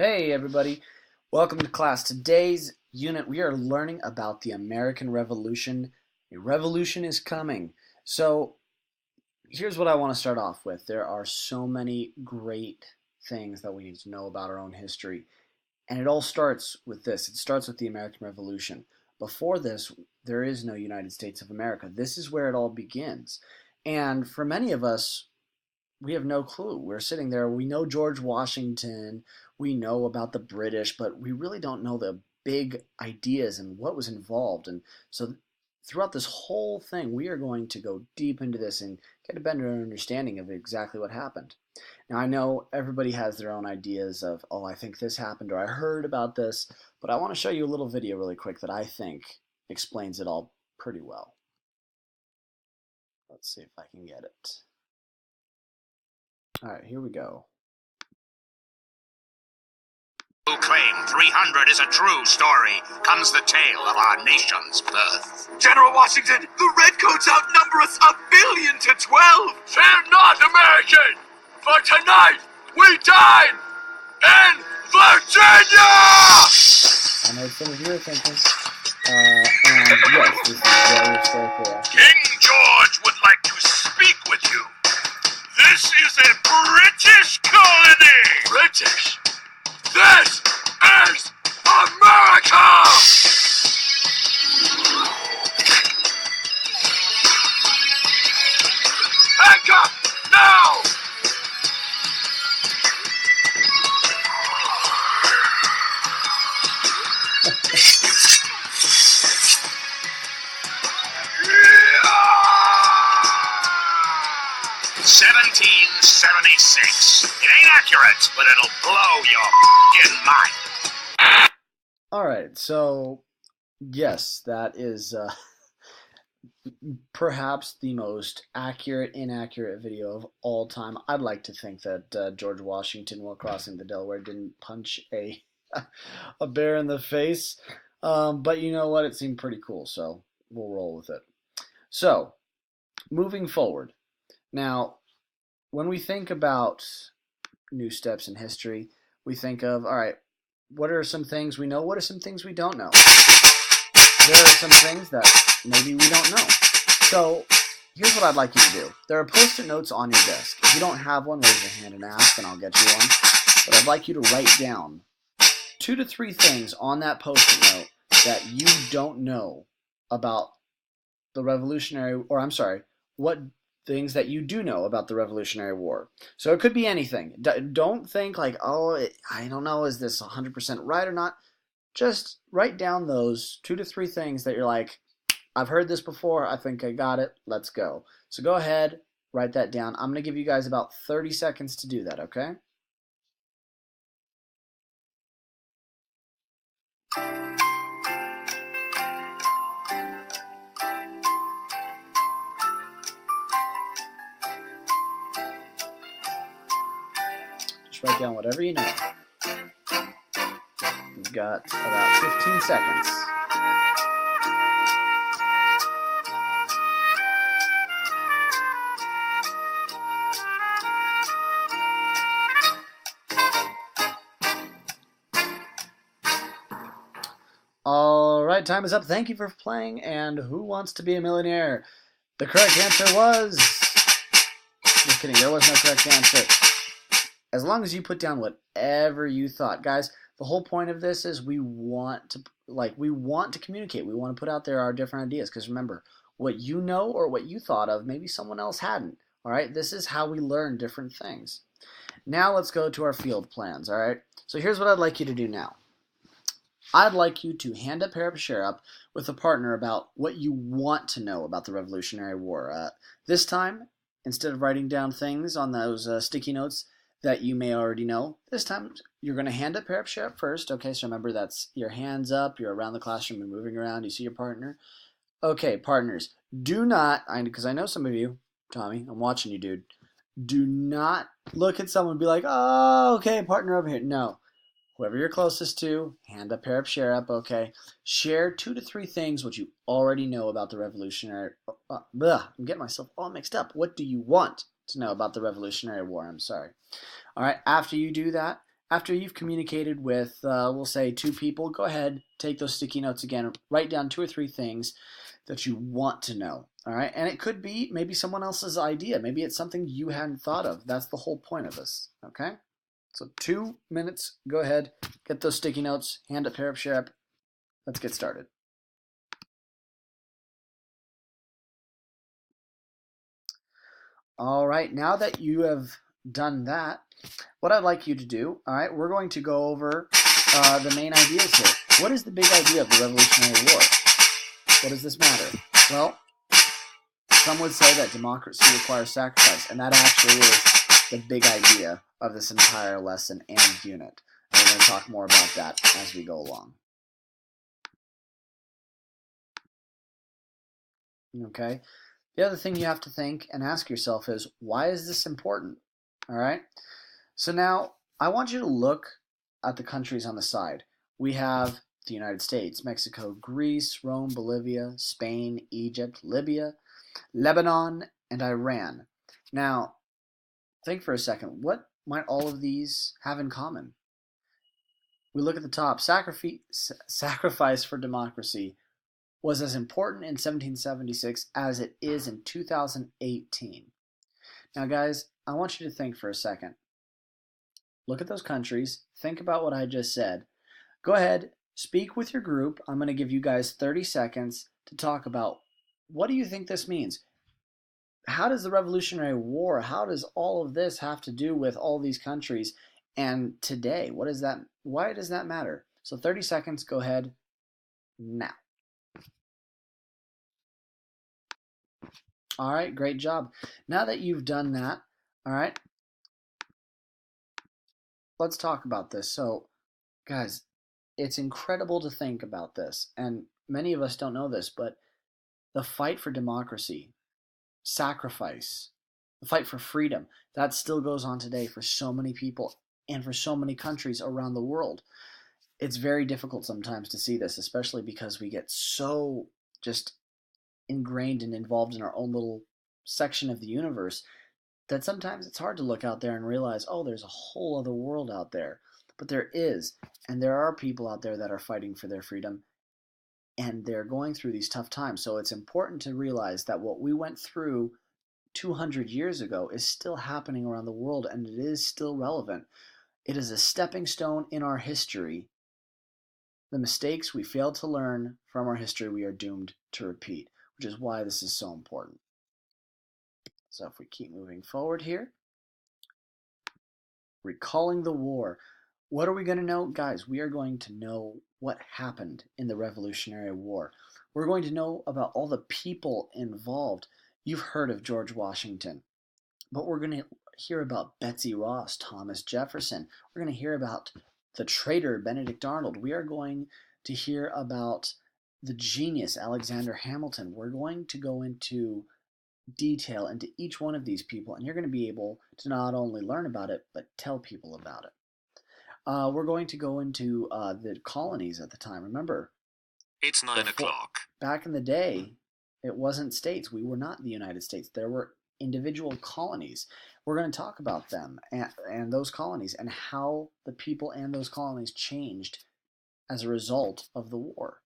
Hey everybody, welcome to class. Today's unit we are learning about the American Revolution. A revolution is coming. So here's what I want to start off with. There are so many great things that we need to know about our own history. And it all starts with this. It starts with the American Revolution. Before this, there is no United States of America. This is where it all begins. And for many of us, we have no clue. We're sitting there. We know George Washington. We know about the British, but we really don't know the big ideas and what was involved. And so throughout this whole thing, we are going to go deep into this and get a better understanding of exactly what happened. Now, I know everybody has their own ideas of, oh, I think this happened or I heard about this, but I want to show you a little video really quick that I think explains it all pretty well. Let's see if I can get it. All right, here we go. Who claim 300 is a true story, comes the tale of our nation's birth. General Washington, the Redcoats outnumber us 1,000,000,000 to 12. Fear not, American, for tonight we dine in Virginia! I know some of you are thinking, and yes, this is very historically accurate. King George would like to speak with you. This is a British colony! British? This is America! Handcuff now! Yeah! 1776. It ain't accurate, but it'll blow your f***ing mind. Alright, so yes, that is perhaps the most accurate, inaccurate video of all time. I'd like to think that George Washington, while crossing the Delaware, didn't punch a bear in the face. But you know what? It seemed pretty cool, so we'll roll with it. So, moving forward. Now, when we think about new steps in history, we think of, all right, what are some things we know? What are some things we don't know? There are some things that maybe we don't know. So here's what I'd like you to do. There are Post-it notes on your desk. If you don't have one, raise your hand and ask, and I'll get you one. But I'd like you to write down 2 to 3 things on that Post-it note that you don't know about the Revolutionary, or I'm sorry, what things that you do know about the Revolutionary War. So it could be anything. Don't think like, oh, I don't know, is this 100% right or not? Just write down those 2 to 3 things that you're like, I've heard this before, I think I got it, let's go. So go ahead, write that down. I'm going to give you guys about 30 seconds to do that, okay? Just write down whatever you know. You've got about 15 seconds. Alright, time is up. Thank you for playing, and who wants to be a millionaire? The correct answer was... Just kidding, there was no correct answer. As long as you put down whatever you thought. Guys, the whole point of this is we want to communicate. We want to put out there our different ideas, because remember, what you know or what you thought of, maybe someone else hadn't. Alright, this is how we learn different things. Now let's go to our field plans, alright? So here's what I'd like you to do now. I'd like you to hand up, pair up, share up with a partner about what you want to know about the Revolutionary War. This time, instead of writing down things on those sticky notes that you may already know, this time you're going to hand up, pair up, share up first. Okay, so remember that's your hands up, you're around the classroom, you're moving around, you see your partner. Okay, partners, do not, because I know some of you, Tommy, I'm watching you, dude, do not look at someone and be like, oh, okay, partner over here. No. Whoever you're closest to, hand up, pair up, share up, okay? Share 2 to 3 things what you already know about the Revolutionary... I'm getting myself all mixed up. What do you want to know about the Revolutionary War? I'm sorry. All right, after you do that, After you've communicated with, we'll say 2 people, go ahead, take those sticky notes again, write down 2 or 3 things that you want to know. All right, and it could be maybe someone else's idea. Maybe it's something you hadn't thought of. That's the whole point of this. Okay, so 2 minutes. Go ahead, get those sticky notes, hand it pair up, share up. Let's get started. All right, now that you have done that, what I'd like you to do, all right, we're going to go over the main ideas here. What is the big idea of the Revolutionary War? What does this matter? Well, some would say that democracy requires sacrifice, and that actually is the big idea of this entire lesson and unit. And we're going to talk more about that as we go along. Okay? The other thing you have to think and ask yourself is, why is this important? All right? So now, I want you to look at the countries on the side. We have the United States, Mexico, Greece, Rome, Bolivia, Spain, Egypt, Libya, Lebanon, and Iran. Now, think for a second. What might all of these have in common? We look at the top. Sacrifice for democracy was as important in 1776 as it is in 2018. Now, guys, I want you to think for a second. Look at those countries. Think about what I just said. Go ahead, speak with your group. I'm going to give you guys 30 seconds to talk about what do you think this means? How does the Revolutionary War, how does all of this have to do with all these countries? And today, what is that? Why does that matter? So 30 seconds, go ahead now. All right, great job. Now that you've done that, all right, let's talk about this. So, guys, it's incredible to think about this, and many of us don't know this, but the fight for democracy, sacrifice, the fight for freedom, that still goes on today for so many people and for so many countries around the world. It's very difficult sometimes to see this, especially because we get so just ingrained and involved in our own little section of the universe that sometimes it's hard to look out there and realize, oh, there's a whole other world out there. But there is, and there are people out there that are fighting for their freedom, and they're going through these tough times. So it's important to realize that what we went through 200 years ago is still happening around the world, and it is still relevant. It is a stepping stone in our history. The mistakes we failed to learn from our history, we are doomed to repeat, which is why this is so important. So if we keep moving forward here, recalling the war. What are we going to know? Guys, we are going to know what happened in the Revolutionary War. We're going to know about all the people involved. You've heard of George Washington, but we're going to hear about Betsy Ross, Thomas Jefferson. We're going to hear about the traitor Benedict Arnold. We are going to hear about the genius Alexander Hamilton. We're going to go into detail into each one of these people, and you're going to be able to not only learn about it, but tell people about it. We're going to go into the colonies at the time. Remember, it's 9 o'clock. Back in the day, it wasn't states. We were not the United States. There were individual colonies. We're going to talk about them and those colonies and how the people and those colonies changed as a result of the war.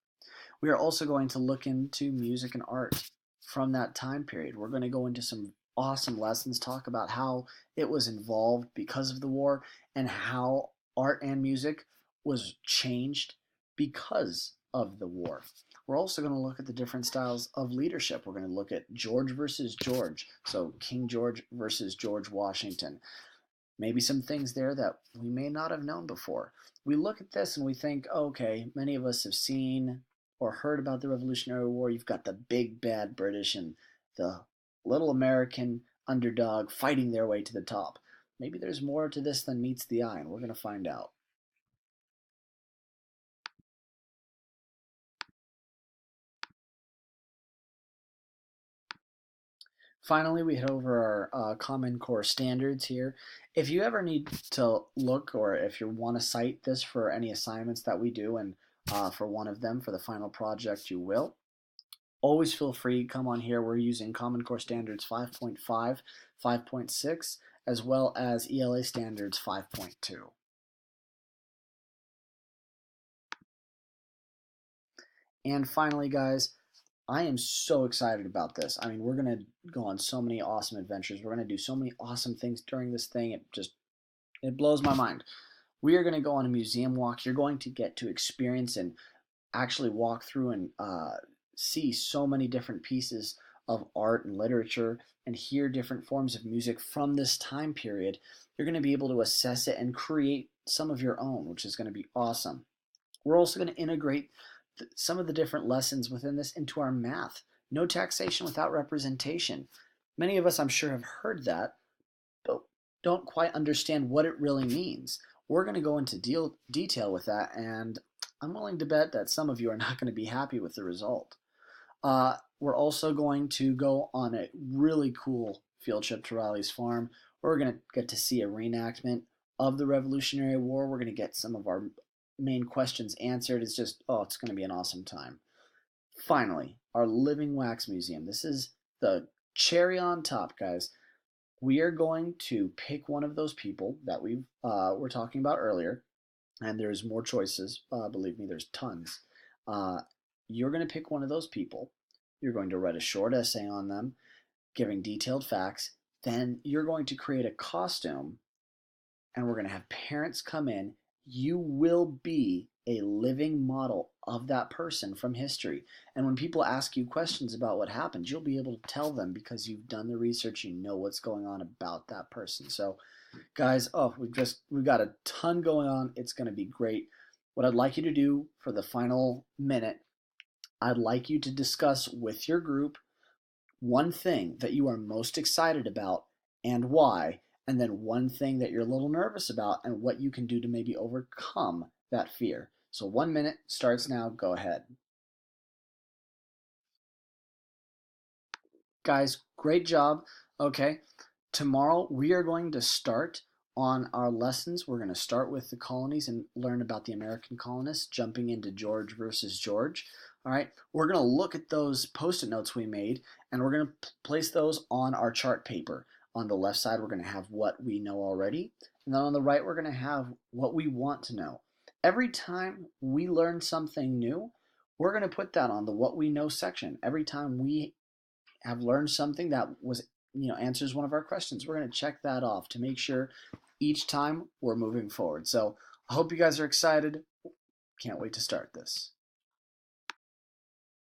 We are also going to look into music and art from that time period. We're going to go into some awesome lessons, talk about how it was involved because of the war and how art and music was changed because of the war. We're also going to look at the different styles of leadership. We're going to look at George versus George, so King George versus George Washington. Maybe some things there that we may not have known before. We look at this and we think, okay, many of us have seen or heard about the Revolutionary War. You've got the big bad British and the little American underdog fighting their way to the top. Maybe there's more to this than meets the eye, and we're going to find out. Finally, we hit over our Common Core standards here. If you ever need to look or if you want to cite this for any assignments that we do, and for one of them for the final project you will, always feel free, come on here. We're using Common Core Standards 5.5, 5.6, as well as ELA Standards 5.2. And finally, guys, I am so excited about this. I mean, we're going to go on so many awesome adventures. We're going to do so many awesome things during this thing. It blows my mind. We are going to go on a museum walk. You're going to get to experience and actually walk through and see so many different pieces of art and literature and hear different forms of music from this time period. You're going to be able to assess it and create some of your own, which is going to be awesome. We're also going to integrate some of the different lessons within this into our math. No taxation without representation. Many of us, I'm sure, have heard that, but don't quite understand what it really means. We're going to go into detail with that, and I'm willing to bet that some of you are not going to be happy with the result. We're also going to go on a really cool field trip to Riley's farm. We're going to get to see a reenactment of the Revolutionary War. We're going to get some of our main questions answered. It's going to be an awesome time. Finally, our Living Wax Museum. This is the cherry on top, guys. We are going to pick one of those people that we were talking about earlier, and there's more choices. Believe me, there's tons. You're going to pick one of those people. You're going to write a short essay on them, giving detailed facts. Then you're going to create a costume, and we're going to have parents come in. You will be a living model of that person from history. And when people ask you questions about what happened, you'll be able to tell them because you've done the research, you know what's going on about that person. So, guys, we've got a ton going on. It's going to be great. What I'd like you to do for the final minute, I'd like you to discuss with your group one thing that you are most excited about and why, and then one thing that you're a little nervous about and what you can do to maybe overcome that fear. So 1 minute starts now. Go ahead. Guys, great job. Okay, tomorrow we are going to start on our lessons. We're going to start with the colonies and learn about the American colonists, jumping into George versus George. All right, we're going to look at those post-it notes we made, and we're going to place those on our chart paper. On the left side, we're going to have what we know already, and then on the right, we're going to have what we want to know. Every time we learn something new, we're going to put that on the what we know section. Every time we have learned something that answers one of our questions, we're going to check that off to make sure each time we're moving forward. So I hope you guys are excited. Can't wait to start this.